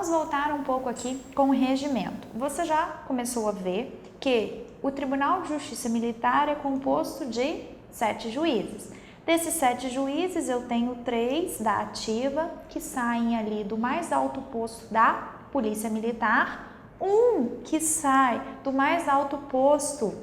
vamos voltar um pouco aqui com o regimento. Você já começou a ver que o Tribunal de Justiça Militar é composto de 7 juízes. Desses 7 juízes, eu tenho 3 da ativa, que saem ali do mais alto posto da Polícia Militar, um que sai do mais alto posto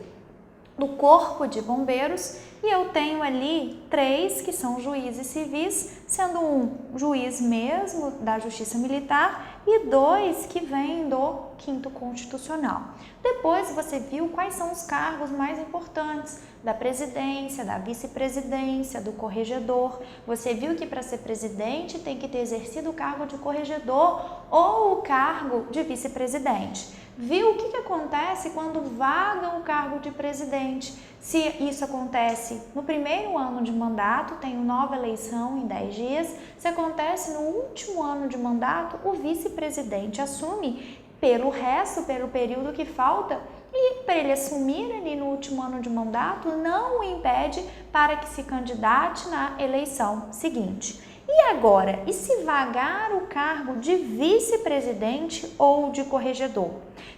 do Corpo de Bombeiros, e eu tenho ali 3 que são juízes civis, sendo um juiz mesmo da Justiça Militar e 2 que vêm do 5º Constitucional. Depois você viu quais são os cargos mais importantes da presidência, da vice-presidência, do corregedor. Você viu que para ser presidente tem que ter exercido o cargo de corregedor ou o cargo de vice-presidente. Viu o que acontece quando vaga o cargo de presidente? Se isso acontece no primeiro ano de mandato, tem uma nova eleição em 10 dias. Se acontece no último ano de mandato, o vice-presidente assume pelo período que falta, e para ele assumir ali no último ano de mandato, não o impede para que se candidate na eleição seguinte. E agora, e se vagar o cargo de vice-presidente ou de corregedor?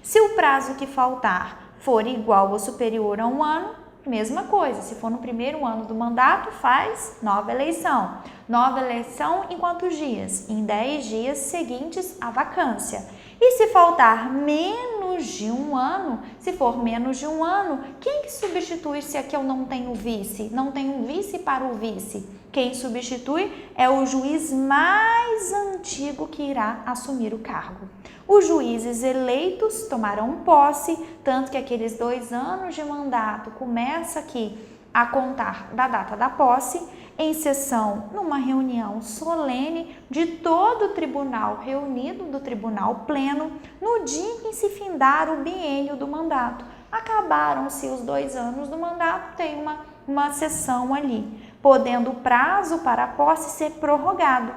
Se o prazo que faltar for igual ou superior a 1 ano, mesma coisa. Se for no primeiro ano do mandato, faz nova eleição. Nova eleição em quantos dias? Em 10 dias seguintes à vacância. E se faltar menos de 1 ano, se for menos de 1 ano, quem que substitui se aqui eu não tenho vice? Não tenho um vice para o vice. Quem substitui é o juiz mais antigo que irá assumir o cargo. Os juízes eleitos tomarão posse, tanto que aqueles 2 anos de mandato começa aqui a contar da data da posse, em sessão, numa reunião solene de todo o tribunal reunido, do tribunal pleno, no dia em que se findar o biênio do mandato. Acabaram-se os 2 anos do mandato, tem uma sessão ali, podendo o prazo para a posse ser prorrogado,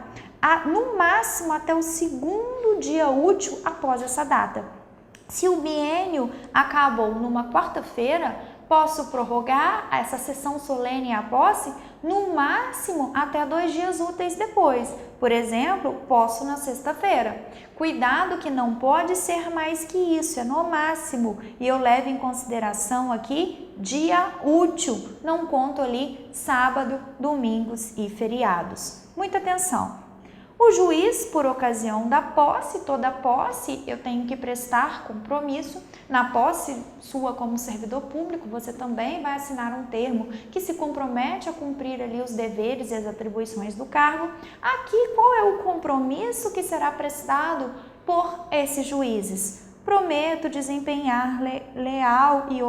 no máximo até o 2º dia útil após essa data. Se o biênio acabou numa quarta-feira, posso prorrogar essa sessão solene à posse no máximo até 2 dias úteis depois. Por exemplo, posso na sexta-feira. Cuidado que não pode ser mais que isso, é no máximo. E eu levo em consideração aqui dia útil, não conto ali sábado, domingos e feriados. Muita atenção. O juiz, por ocasião da posse, toda posse, eu tenho que prestar compromisso. Na posse sua como servidor público, você também vai assinar um termo que se compromete a cumprir ali os deveres e as atribuições do cargo. Aqui, qual é o compromisso que será prestado por esses juízes? Prometo desempenhar leal e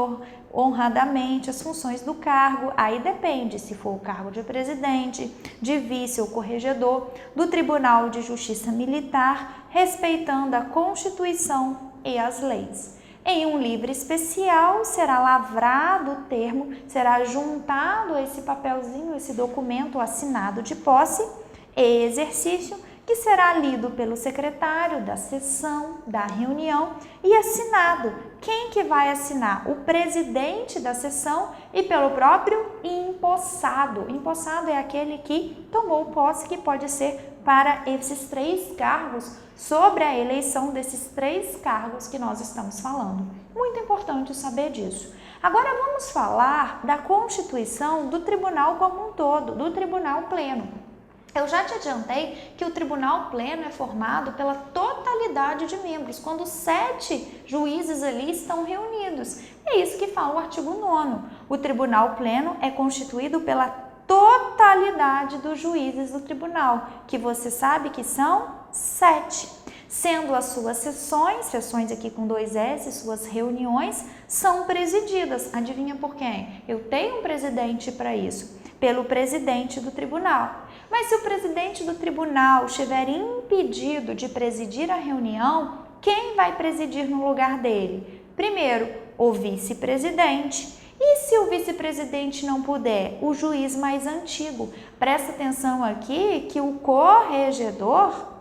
honradamente as funções do cargo. Aí depende se for o cargo de presidente, de vice ou corregedor do Tribunal de Justiça Militar, respeitando a Constituição e as leis. Em um livro especial será lavrado o termo, será juntado esse papelzinho, esse documento assinado de posse e exercício, que será lido pelo secretário da sessão, da reunião e assinado. Quem que vai assinar? O presidente da sessão e pelo próprio empossado. Empossado é aquele que tomou posse, que pode ser para esses 3 cargos, sobre a eleição desses 3 cargos que nós estamos falando. Muito importante saber disso. Agora vamos falar da constituição do tribunal como um todo, do tribunal pleno. Eu já te adiantei que o tribunal pleno é formado pela totalidade de membros, quando 7 juízes ali estão reunidos. É isso que fala o artigo 9º. O tribunal pleno é constituído pela totalidade dos juízes do tribunal, que você sabe que são 7. Sendo as suas sessões aqui com 2 S, suas reuniões, são presididas. Adivinha por quem? Eu tenho um presidente para isso, pelo presidente do tribunal. Mas se o presidente do tribunal estiver impedido de presidir a reunião, quem vai presidir no lugar dele? Primeiro, o vice-presidente. E se o vice-presidente não puder? O juiz mais antigo. Presta atenção aqui que o corregedor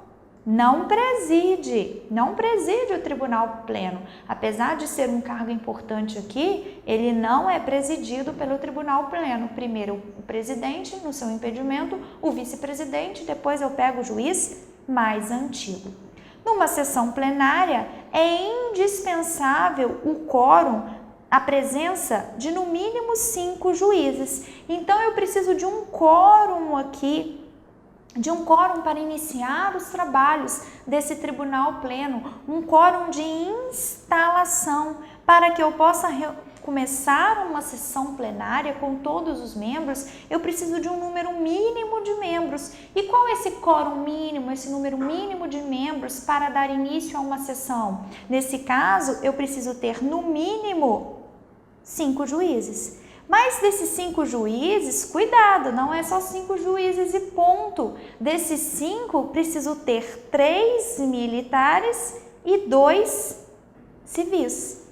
não preside o tribunal pleno. Apesar de ser um cargo importante aqui, ele não é presidido pelo tribunal pleno. Primeiro o presidente, no seu impedimento, o vice-presidente, depois eu pego o juiz mais antigo. Numa sessão plenária, é indispensável o quórum, a presença de no mínimo 5 juízes. Então, eu preciso de um quórum aqui, de um quórum para iniciar os trabalhos desse tribunal pleno, um quórum de instalação, para que eu possa começar uma sessão plenária com todos os membros, eu preciso de um número mínimo de membros. E qual é esse quórum mínimo, esse número mínimo de membros para dar início a uma sessão? Nesse caso, eu preciso ter no mínimo 5 juízes. Mas desses 5 juízes, cuidado, não é só 5 juízes e ponto. Desses 5, preciso ter 3 militares e 2 civis.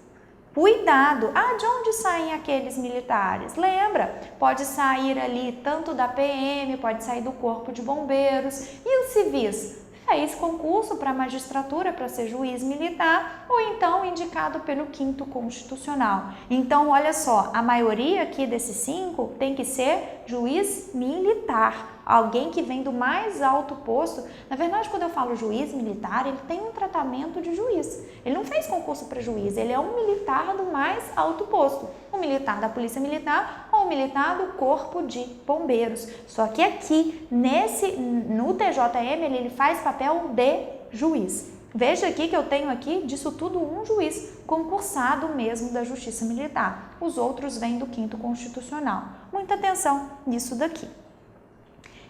Cuidado! De onde saem aqueles militares? Lembra? Pode sair ali tanto da PM, pode sair do Corpo de Bombeiros. E os civis? Fez concurso para a magistratura para ser juiz militar ou então indicado pelo 5º Constitucional. Então, olha só, a maioria aqui desses 5 tem que ser juiz militar. Alguém que vem do mais alto posto. Na verdade, quando eu falo juiz militar, ele tem um tratamento de juiz. Ele não fez concurso para juiz, ele é um militar do mais alto posto. Um militar da Polícia Militar ou um militar do Corpo de Bombeiros. Só que aqui, no TJM, ele faz papel de juiz. Veja aqui que eu tenho aqui, disso tudo, um juiz concursado mesmo da Justiça Militar. Os outros vêm do 5º Constitucional. Muita atenção nisso daqui.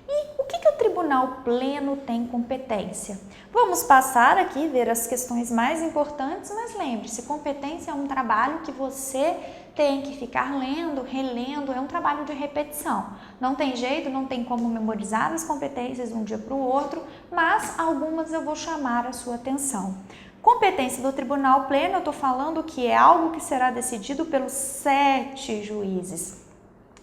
E o que o Tribunal Pleno tem competência? Vamos passar aqui, ver as questões mais importantes, mas lembre-se, competência é um trabalho que você tem que ficar lendo, relendo, é um trabalho de repetição. Não tem jeito, não tem como memorizar as competências de um dia para o outro, mas algumas eu vou chamar a sua atenção. Competência do Tribunal Pleno, eu estou falando que é algo que será decidido pelos 7 juízes.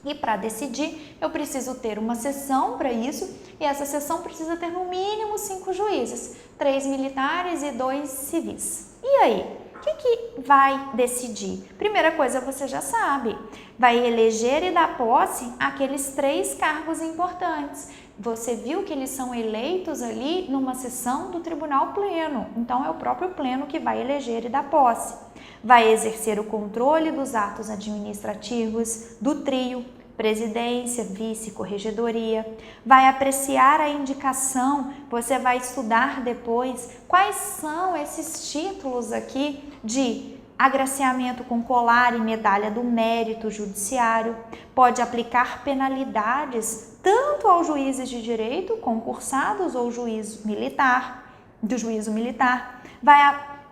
E para decidir, eu preciso ter uma sessão para isso, e essa sessão precisa ter no mínimo 5 juízes, 3 militares e 2 civis. E aí, o que vai decidir? Primeira coisa, você já sabe, vai eleger e dar posse àqueles 3 cargos importantes. Você viu que eles são eleitos ali numa sessão do Tribunal Pleno, então é o próprio Pleno que vai eleger e dar posse. Vai exercer o controle dos atos administrativos do trio, presidência, vice, corregedoria, vai apreciar a indicação, você vai estudar depois quais são esses títulos aqui de agraciamento com colar e medalha do mérito judiciário, pode aplicar penalidades tanto aos juízes de direito concursados ou juízo militar, do juízo militar,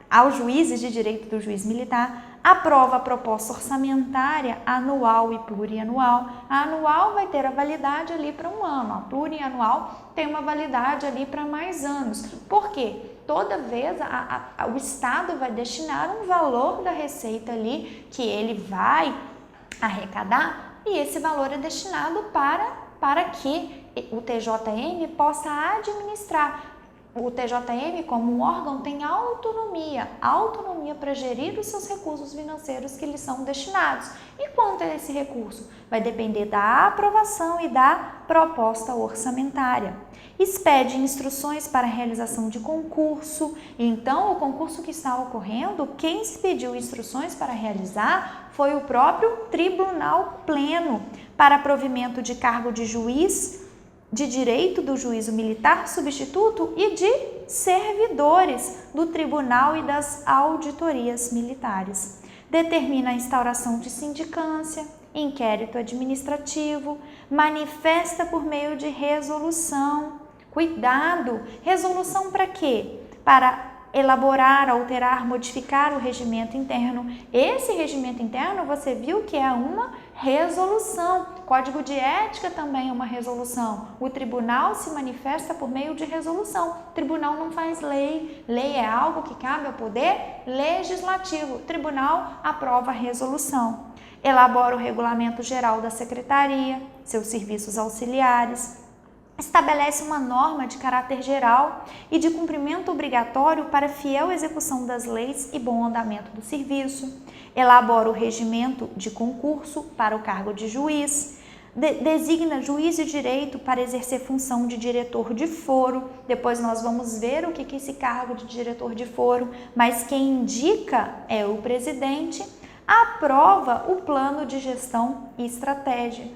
aos juízes de direito do juiz militar, aprova a proposta orçamentária anual e plurianual. A anual vai ter a validade ali para 1 ano, a plurianual tem uma validade ali para mais anos. Por quê? Toda vez o Estado vai destinar um valor da receita ali que ele vai arrecadar e esse valor é destinado para que o TJM possa administrar. O TJM, como um órgão, tem autonomia para gerir os seus recursos financeiros que lhes são destinados. E quanto é esse recurso? Vai depender da aprovação e da proposta orçamentária. Expede instruções para a realização de concurso. Então, o concurso que está ocorrendo, quem expediu instruções para realizar foi o próprio Tribunal Pleno para provimento de cargo de juiz, de direito do juízo militar substituto e de servidores do tribunal e das auditorias militares. Determina a instauração de sindicância, inquérito administrativo, manifesta por meio de resolução. Cuidado! Resolução para quê? Para elaborar, alterar, modificar o regimento interno. Esse regimento interno você viu que é uma resolução. Código de ética também é uma resolução. O tribunal se manifesta por meio de resolução. O tribunal não faz lei. Lei é algo que cabe ao poder legislativo. O tribunal aprova a resolução. Elabora o regulamento geral da secretaria, seus serviços auxiliares. Estabelece uma norma de caráter geral e de cumprimento obrigatório para fiel execução das leis e bom andamento do serviço. Elabora o regimento de concurso para o cargo de juiz. Designa juiz de direito para exercer função de diretor de foro. Depois nós vamos ver o que é esse cargo de diretor de foro, mas quem indica é o presidente. Aprova o plano de gestão e estratégia.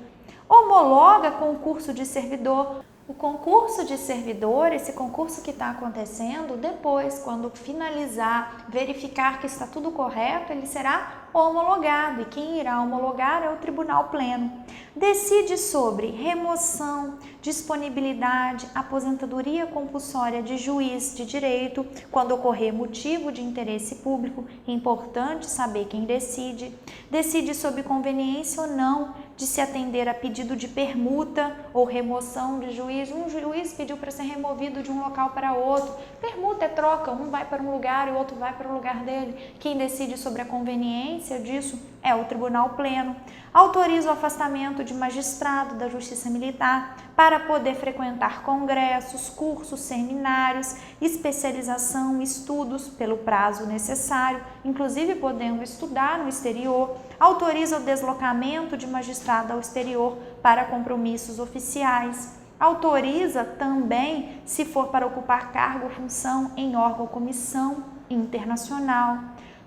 Homologa concurso de servidor. O concurso de servidor, esse concurso que está acontecendo, depois, quando finalizar, verificar que está tudo correto, ele será homologado, e quem irá homologar é o Tribunal Pleno. Decide sobre remoção, disponibilidade, aposentadoria compulsória de juiz de direito, quando ocorrer motivo de interesse público, é importante saber quem decide. Decide sobre conveniência ou não de se atender a pedido de permuta ou remoção de juiz. Um juiz pediu para ser removido de um local para outro. Permuta é troca, um vai para um lugar e o outro vai para o lugar dele. Quem decide sobre a conveniência disso é o Tribunal Pleno. Autoriza o afastamento de magistrado da Justiça Militar para poder frequentar congressos, cursos, seminários, especialização, estudos pelo prazo necessário, inclusive podendo estudar no exterior. Autoriza o deslocamento de magistrado ao exterior para compromissos oficiais. Autoriza também, se for para ocupar cargo ou função em órgão ou comissão internacional.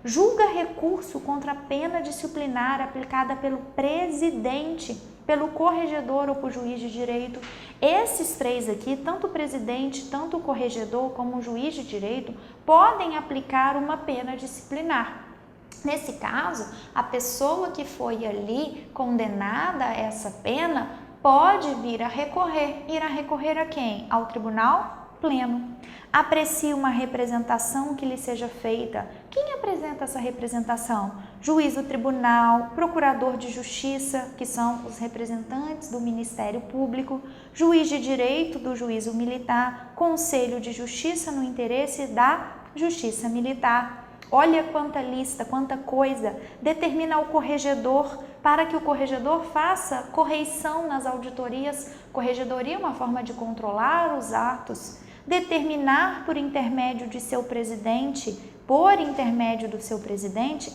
Julga recurso contra a pena disciplinar aplicada pelo presidente, pelo corregedor ou por juiz de direito. Esses três aqui, tanto o presidente, tanto o corregedor como o juiz de direito, podem aplicar uma pena disciplinar. Nesse caso, a pessoa que foi ali condenada a essa pena pode vir a recorrer. Irá recorrer a quem? Ao Tribunal Pleno. Aprecia uma representação que lhe seja feita. Quem apresenta essa representação? Juiz do tribunal, procurador de justiça, que são os representantes do Ministério Público, juiz de direito do juízo militar, conselho de justiça no interesse da justiça militar. Olha quanta lista, quanta coisa. Determina o corregedor para que o corregedor faça correição nas auditorias. Corregedoria é uma forma de controlar os atos. Determinar por intermédio de seu presidente,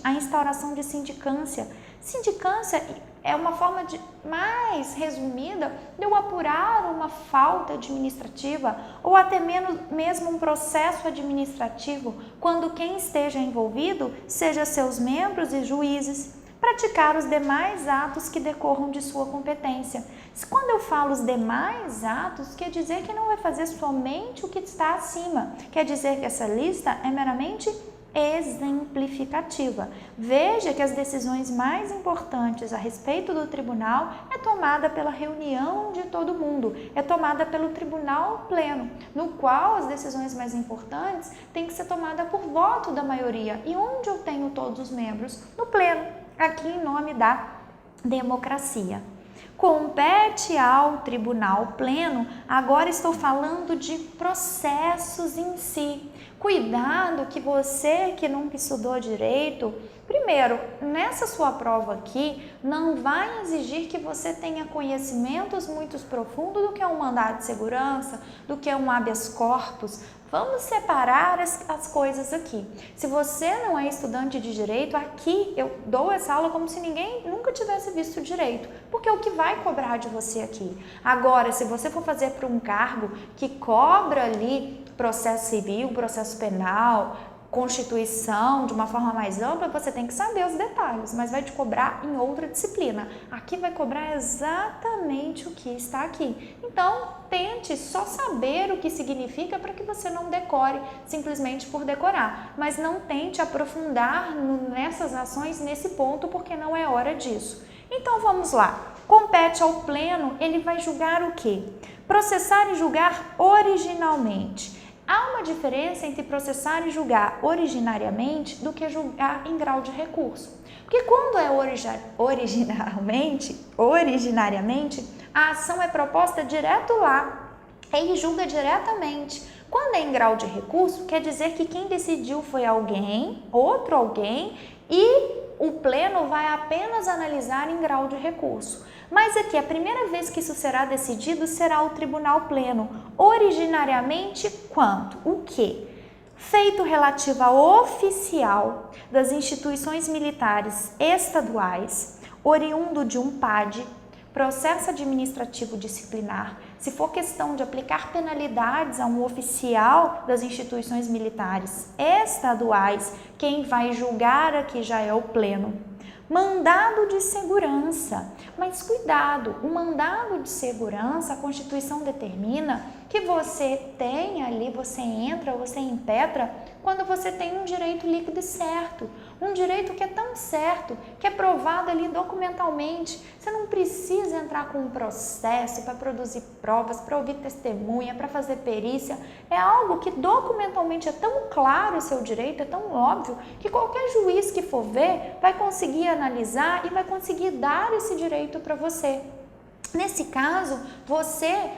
a instauração de sindicância. Sindicância é uma forma mais resumida de eu apurar uma falta administrativa ou até mesmo um processo administrativo, quando quem esteja envolvido seja seus membros e juízes. Praticar os demais atos que decorram de sua competência. Quando eu falo os demais atos, quer dizer que não vai fazer somente o que está acima. Quer dizer que essa lista é meramente exemplificativa. Veja que as decisões mais importantes a respeito do tribunal é tomada pela reunião de todo mundo, é tomada pelo Tribunal Pleno, no qual as decisões mais importantes têm que ser tomadas por voto da maioria. E onde eu tenho todos os membros? No Pleno, aqui em nome da democracia. Compete ao Tribunal Pleno, agora estou falando de processos em si. Cuidado que você que nunca estudou direito, primeiro, nessa sua prova aqui, não vai exigir que você tenha conhecimentos muito profundos do que é um mandado de segurança, do que é um habeas corpus. Vamos separar as coisas aqui. Se você não é estudante de direito, aqui eu dou essa aula como se ninguém nunca tivesse visto direito, porque é o que vai cobrar de você aqui. Agora, se você for fazer para um cargo que cobra ali processo civil, processo penal, Constituição, de uma forma mais ampla, você tem que saber os detalhes, mas vai te cobrar em outra disciplina. Aqui vai cobrar exatamente o que está aqui. Então, tente só saber o que significa para que você não decore simplesmente por decorar, mas não tente aprofundar nessas ações nesse ponto, porque não é hora disso. Então, vamos lá. Compete ao Pleno, ele vai julgar o quê? Processar e julgar originalmente. Há uma diferença entre processar e julgar originariamente do que julgar em grau de recurso. Porque quando é originariamente, a ação é proposta direto lá, ele julga diretamente. Quando é em grau de recurso, quer dizer que quem decidiu foi alguém, outro alguém, e o Pleno vai apenas analisar em grau de recurso. Mas aqui, a primeira vez que isso será decidido será o Tribunal Pleno. Originariamente, quanto? O quê? Feito relativo ao oficial das instituições militares estaduais, oriundo de um PAD, processo administrativo disciplinar, se for questão de aplicar penalidades a um oficial das instituições militares estaduais, quem vai julgar aqui já é o pleno. Mandado de segurança, mas cuidado, o mandado de segurança, a Constituição determina que você tem ali, você entra, você impetra, quando você tem um direito líquido e certo, um direito que é tão certo, que é provado ali documentalmente. Você não precisa entrar com um processo para produzir provas, para ouvir testemunha, para fazer perícia. É algo que documentalmente é tão claro o seu direito, é tão óbvio, que qualquer juiz que for ver vai conseguir analisar e vai conseguir dar esse direito para você. Nesse caso, você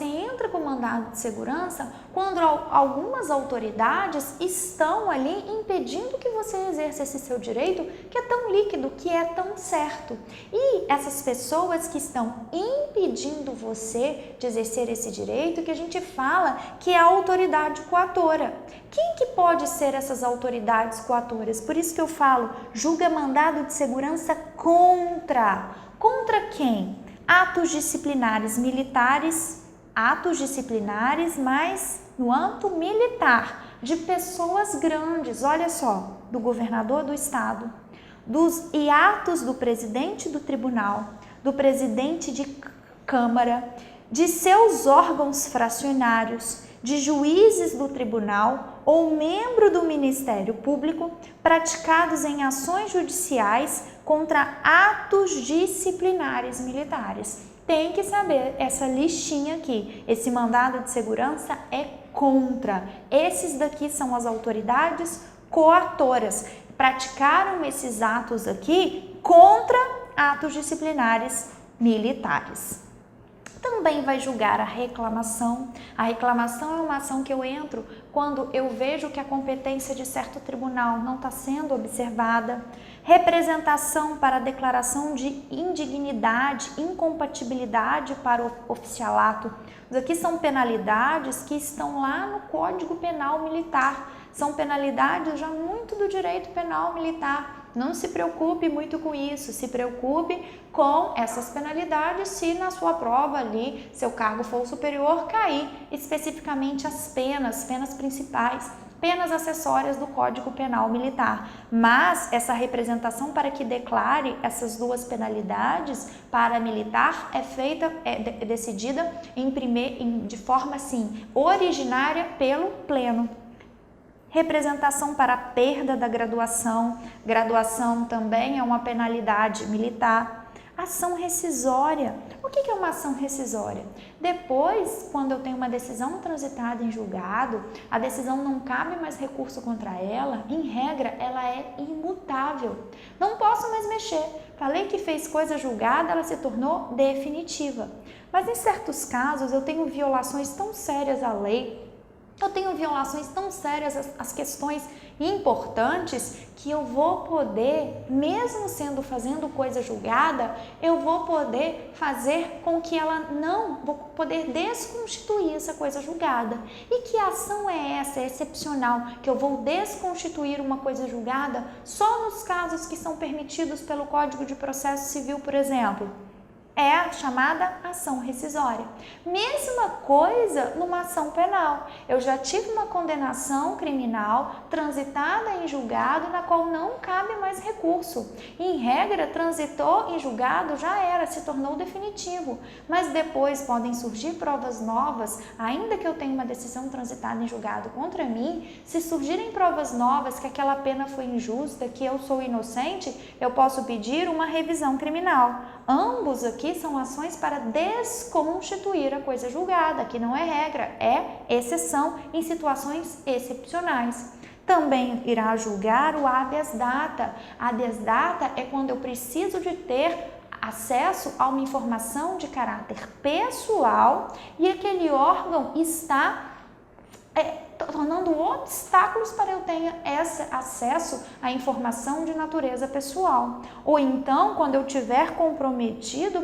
entra com mandado de segurança quando algumas autoridades estão ali impedindo que você exerça esse seu direito, que é tão líquido, que é tão certo. E essas pessoas que estão impedindo você de exercer esse direito, que a gente fala que é a autoridade coatora. Quem que pode ser essas autoridades coatoras? Por isso que eu falo, julga mandado de segurança contra. Contra quem? Atos disciplinares militares, mas no âmbito militar, de pessoas grandes, olha só, do governador do estado, e atos do presidente do tribunal, do presidente de câmara, de seus órgãos fracionários, de juízes do tribunal ou membro do Ministério Público, praticados em ações judiciais contra atos disciplinares militares. Tem que saber essa listinha aqui. Esse mandado de segurança é contra. Esses daqui são as autoridades coatoras. Praticaram esses atos aqui contra atos disciplinares militares. Também vai julgar a reclamação. A reclamação é uma ação que eu entro quando eu vejo que a competência de certo tribunal não está sendo observada. Representação para declaração de indignidade, incompatibilidade para o oficialato. Isso aqui são penalidades que estão lá no Código Penal Militar. São penalidades já muito do direito penal militar. Não se preocupe muito com isso, se preocupe com essas penalidades se na sua prova ali, seu cargo for superior, cair especificamente as penas principais, penas acessórias do Código Penal Militar. Mas essa representação para que declare essas duas penalidades para militar é decidida de forma assim, originária pelo pleno. Representação para a perda da graduação. Graduação também é uma penalidade militar. Ação rescisória. O que é uma ação rescisória? Depois, quando eu tenho uma decisão transitada em julgado, a decisão não cabe mais recurso contra ela, em regra, ela é imutável. Não posso mais mexer. Falei que fez coisa julgada, ela se tornou definitiva. Mas em certos casos, eu tenho violações tão sérias à lei, eu tenho violações tão sérias às questões importantes que eu vou poder, mesmo fazendo coisa julgada, eu vou poder fazer com que vou poder desconstituir essa coisa julgada. E que ação é essa, excepcional, que eu vou desconstituir uma coisa julgada só nos casos que são permitidos pelo Código de Processo Civil, por exemplo? É a chamada ação rescisória. Mesma coisa numa ação penal. Eu já tive uma condenação criminal transitada em julgado na qual não cabe mais recurso. Em regra, transitou em julgado, já era, se tornou definitivo. Mas depois podem surgir provas novas, ainda que eu tenha uma decisão transitada em julgado contra mim, se surgirem provas novas que aquela pena foi injusta, que eu sou inocente, eu posso pedir uma revisão criminal. Ambos aqui são ações para desconstituir a coisa julgada, que não é regra, é exceção em situações excepcionais. Também irá julgar o habeas data. Habeas data é quando eu preciso de ter acesso a uma informação de caráter pessoal e aquele órgão está tornando obstáculos para eu tenha esse acesso à informação de natureza pessoal. Ou então, quando eu tiver comprometido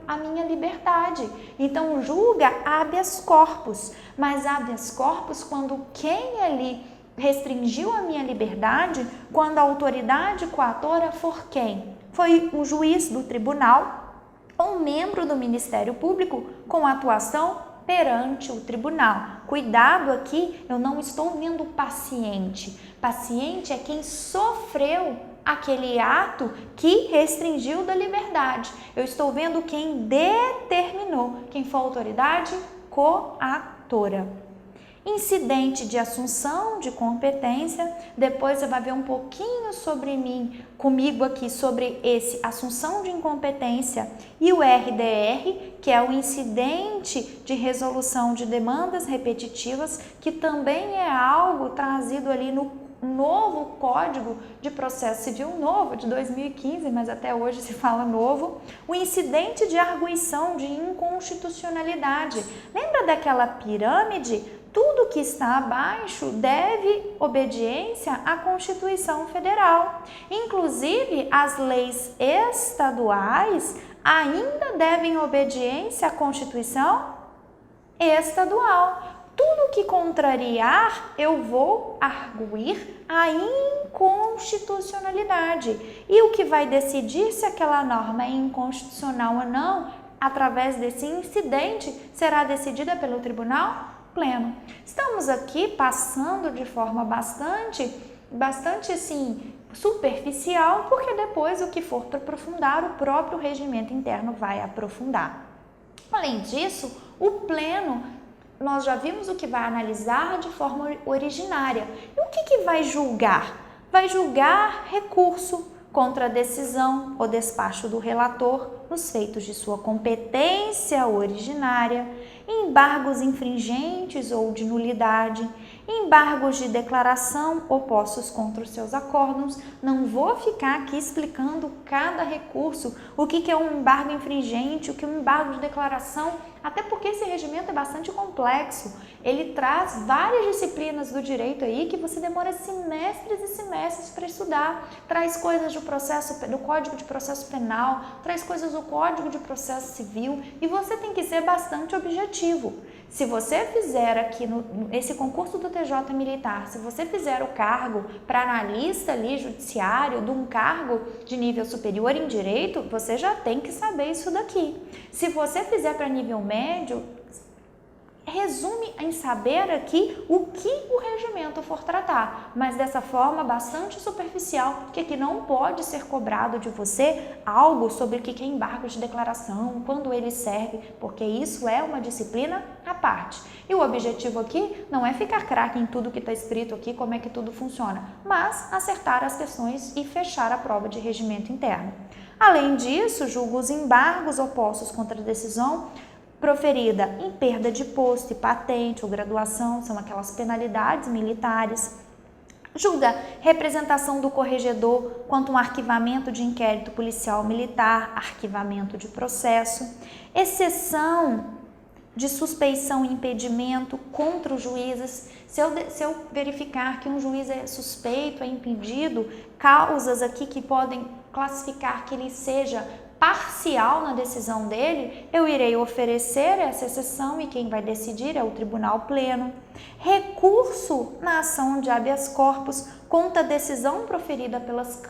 a minha liberdade. Então, julga habeas corpus. Mas habeas corpus, quando quem ali restringiu a minha liberdade, quando a autoridade coatora for quem? Foi um juiz do tribunal ou membro do Ministério Público com atuação perante o tribunal. Cuidado aqui, eu não estou vendo o paciente. Paciente é quem sofreu aquele ato que restringiu da liberdade. Eu estou vendo quem determinou, quem foi a autoridade coatora. Incidente de assunção de competência, depois você vai ver um pouquinho sobre mim, comigo aqui, sobre esse assunção de incompetência e o RDR, que é o incidente de resolução de demandas repetitivas, que também é algo trazido ali no novo Código de Processo Civil, novo, de 2015, mas até hoje se fala novo, o incidente de arguição de inconstitucionalidade. Lembra daquela pirâmide? Tudo que está abaixo deve obediência à Constituição Federal. Inclusive, as leis estaduais ainda devem obediência à Constituição estadual. Tudo que contrariar, eu vou arguir a inconstitucionalidade. E o que vai decidir se aquela norma é inconstitucional ou não, através desse incidente, será decidida pelo Tribunal Pleno. Estamos aqui passando de forma bastante assim, superficial, porque depois o que for para aprofundar, o próprio regimento interno vai aprofundar. Além disso, o Pleno, nós já vimos o que vai analisar de forma originária. E o que vai julgar? Vai julgar recurso contra a decisão ou despacho do relator nos feitos de sua competência originária, embargos infringentes ou de nulidade, embargos de declaração opostos contra os seus acórdãos. Não vou ficar aqui explicando cada recurso, o que é um embargo infringente, o que é um embargo de declaração, até porque esse regimento é bastante complexo. Ele traz várias disciplinas do direito aí que você demora semestres e semestres para estudar. Traz coisas do Código de Processo Penal, traz coisas do Código de Processo Civil e você tem que ser bastante objetivo. Se você fizer aqui nesse concurso do TJ Militar, se você fizer o cargo para analista ali judiciário de um cargo de nível superior em direito, você já tem que saber isso daqui. Se você fizer para nível médio, resume em saber aqui o que o regimento for tratar, mas dessa forma bastante superficial, que aqui não pode ser cobrado de você algo sobre o que é embargo de declaração, quando ele serve, porque isso é uma disciplina à parte. E o objetivo aqui não é ficar craque em tudo que está escrito aqui, como é que tudo funciona, mas acertar as questões e fechar a prova de regimento interno. Além disso, julga os embargos opostos contra a decisão proferida em perda de posto e patente ou graduação, são aquelas penalidades militares. Julga representação do corregedor quanto um arquivamento de inquérito policial militar, arquivamento de processo, exceção de suspeição e impedimento contra os juízes. Se eu verificar que um juiz é suspeito, é impedido, causas aqui que podem classificar que ele seja parcial na decisão dele, eu irei oferecer essa exceção e quem vai decidir é o Tribunal Pleno. Recurso na ação de habeas corpus contra a decisão proferida pelas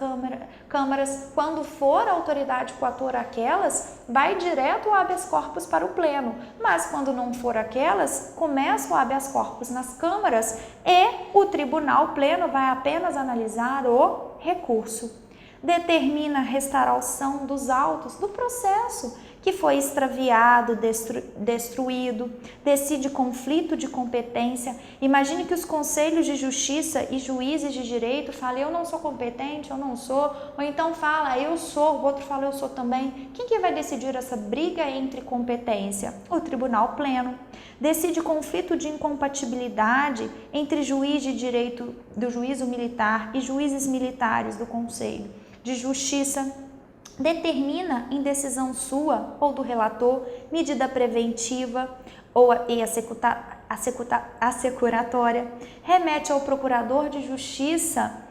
câmaras, quando for a autoridade coatora aquelas, vai direto o habeas corpus para o Pleno, mas quando não for aquelas, começa o habeas corpus nas câmaras e o Tribunal Pleno vai apenas analisar o recurso. Determina a restauração dos autos do processo que foi extraviado, destruído, decide conflito de competência. Imagine que os conselhos de justiça e juízes de direito falem, eu não sou competente, eu não sou, ou então fala, eu sou, o outro fala, eu sou também. Quem que vai decidir essa briga entre competência? O Tribunal Pleno. Decide conflito de incompatibilidade entre juiz de direito do juízo militar e juízes militares do Conselho de Justiça. Determina em decisão sua ou do relator medida preventiva e assecuratória, remete ao procurador de justiça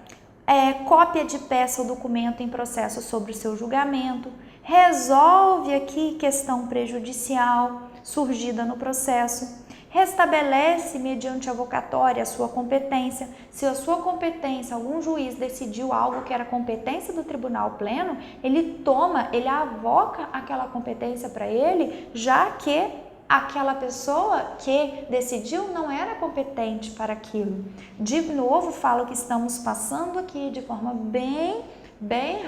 cópia de peça ou documento em processo sobre o seu julgamento, resolve aqui questão prejudicial surgida no processo, restabelece mediante avocatória a sua competência. Se a sua competência, algum juiz decidiu algo que era competência do tribunal pleno, ele avoca aquela competência para ele, já que aquela pessoa que decidiu não era competente para aquilo. De novo, falo que estamos passando aqui de forma bem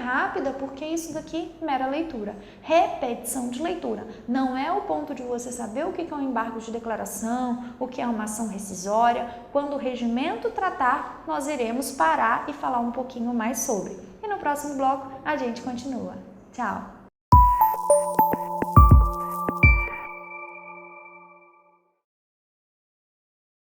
rápida, porque isso daqui é mera leitura, repetição de leitura. Não é o ponto de você saber o que é um embargo de declaração, o que é uma ação rescisória. Quando o regimento tratar, nós iremos parar e falar um pouquinho mais sobre. E no próximo bloco a gente continua. Tchau!